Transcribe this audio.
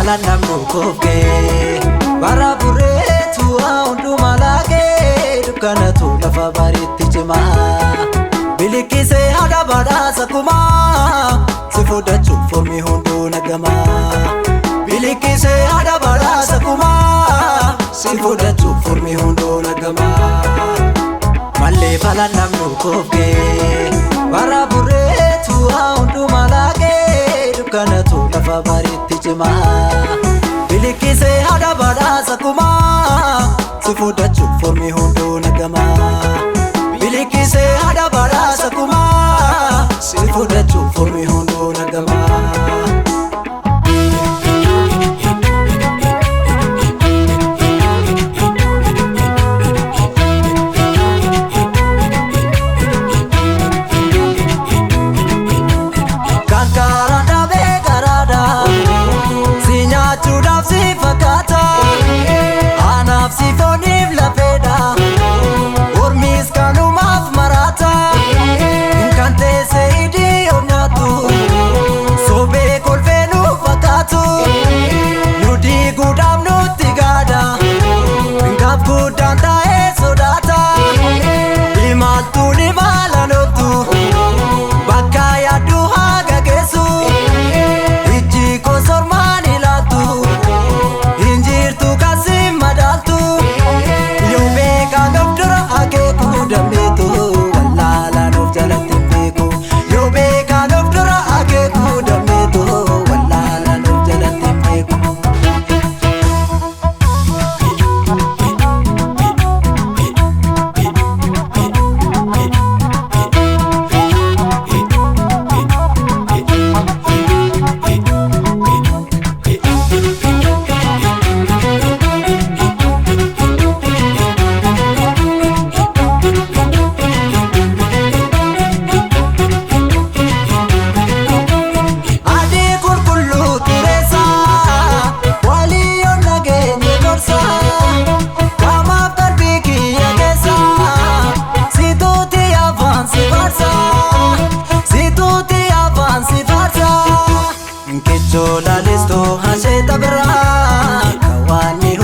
fala namnu kofke bara buretu aundu malake dukana tu lafa baritti jima bilikise hada bada sakuma sifuda chu formi hundu nagama bilikise hada bada sakuma sifuda chu formi hundu nagama malle fala namnu kofke bara buretu aundu malake dukana tu lafa baritti jima bilikise hada bada sakuma sifuda chu formi hundu nagama bilikise hada bada sakuma sifuda chu formi hundu nagama Jola listo hase tabra kawani